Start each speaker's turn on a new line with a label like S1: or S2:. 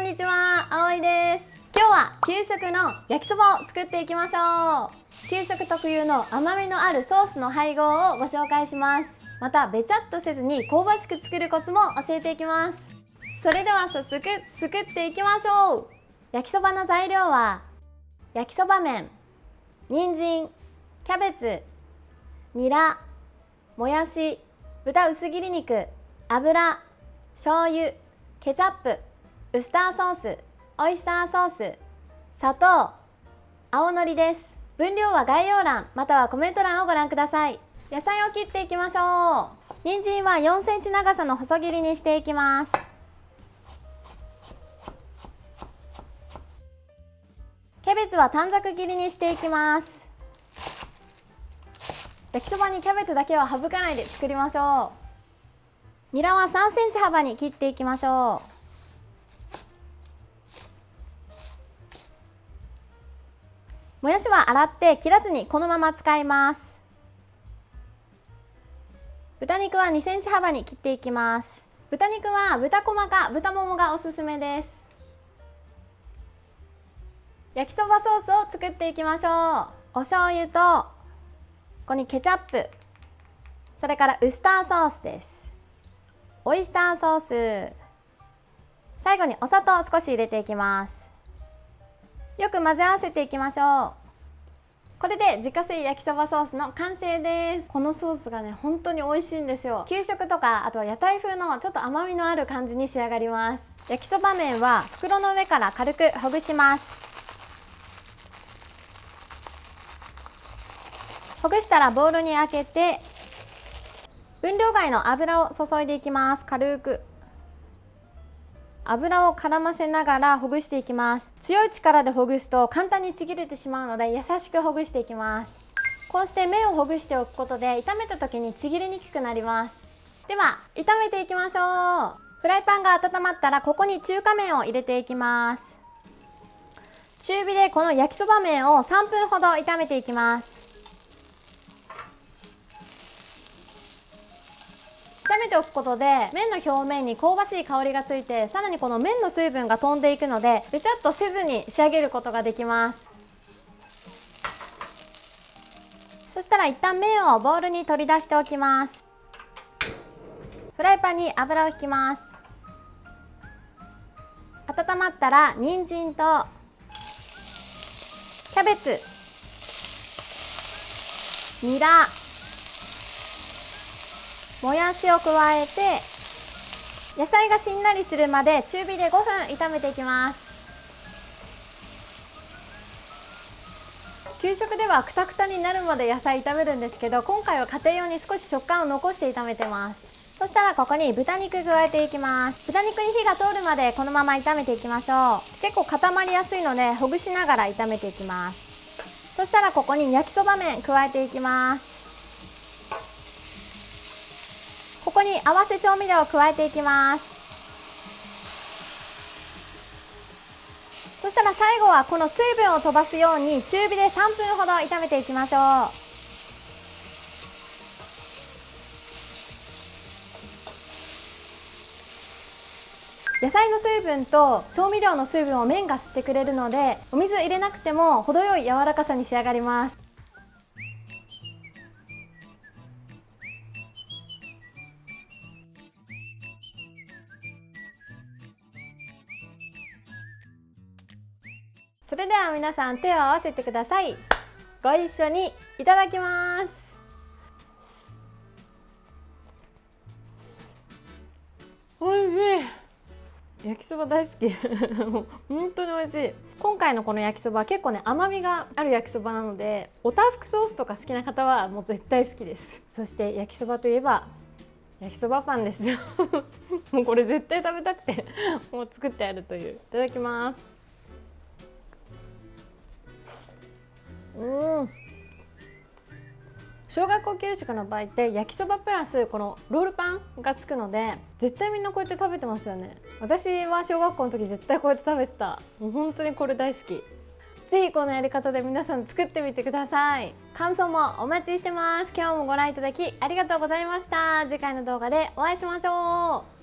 S1: んにちは、あおいです。今日は給食の焼きそばを作っていきましょう。給食特有の甘みのあるソースの配合をご紹介します。またべちゃっとせずに香ばしく作るコツも教えていきます。それでは早速作っていきましょう。焼きそばの材料は焼きそば麺、人参、キャベツ、ニラ、もやし、豚薄切り肉、油、醤油、ケチャップ、ウスターソース、オイスターソース、砂糖、青のりです。分量は概要欄またはコメント欄をご覧ください。野菜を切っていきましょう。人参は4センチ長さの細切りにしていきます。キャベツは短冊切りにしていきます。焼きそばにキャベツだけは省かないで作りましょう。ニラは3センチ幅に切っていきましょう。もやしは洗って切らずにこのまま使います。豚肉は2センチ幅に切っていきます。豚肉は豚こまか豚ももがおすすめです。焼きそばソースを作っていきましょう。お醤油とここにケチャップ、それからウスターソースです。オイスターソース、最後にお砂糖少し入れていきます。よく混ぜ合わせていきましょう。これで自家製焼きそばソースの完成です。このソースがね本当に美味しいんですよ。給食とかあとは屋台風のちょっと甘みのある感じに仕上がります。焼きそば麺は袋の上から軽くほぐします。ほぐしたらボウルにあけて分量外の油を注いでいきます。軽く油を絡ませながらほぐしていきます。強い力でほぐすと簡単にちぎれてしまうので優しくほぐしていきます。こうして麺をほぐしておくことで炒めた時にちぎれにくくなります。では炒めていきましょう。フライパンが温まったらここに中華麺を入れていきます。中火でこの焼きそば麺を3分ほど炒めていきます。炒めておくことで麺の表面に香ばしい香りがついて、さらにこの麺の水分が飛んでいくのでべちゃっとせずに仕上げることができます。そしたら一旦麺をボウルに取り出しておきます。フライパンに油を引きます。温まったら人参とキャベツ、ニラ、もやしを加えて野菜がしんなりするまで中火で5分炒めていきます。給食ではクタクタになるまで野菜炒めるんですけど、今回は家庭用に少し食感を残して炒めてます。そしたらここに豚肉加えていきます。豚肉に火が通るまでこのまま炒めていきましょう。結構固まりやすいのでほぐしながら炒めていきます。そしたらここに焼きそば麺加えていきます。ここに合わせ調味料を加えていきます。そしたら最後はこの水分を飛ばすように中火で3分ほど炒めていきましょう。野菜の水分と調味料の水分を麺が吸ってくれるので、お水入れなくても程よい柔らかさに仕上がります。それでは皆さん手を合わせてください。ご一緒にいただきます。美味しい。焼きそば大好き本当に美味しい。今回のこの焼きそばは結構ね甘みがある焼きそばなので、おたふくソースとか好きな方はもう絶対好きです。そして焼きそばといえば焼きそばパンですよもうこれ絶対食べたくてもう作ってあるという。いただきます。小学校給食の場合って焼きそばプラスこのロールパンがつくので絶対みんなこうやって食べてますよね。私は小学校の時絶対こうやって食べてた。もう本当にこれ大好き。ぜひこのやり方で皆さん作ってみてください。感想もお待ちしてます。今日もご覧いただきありがとうございました。次回の動画でお会いしましょう。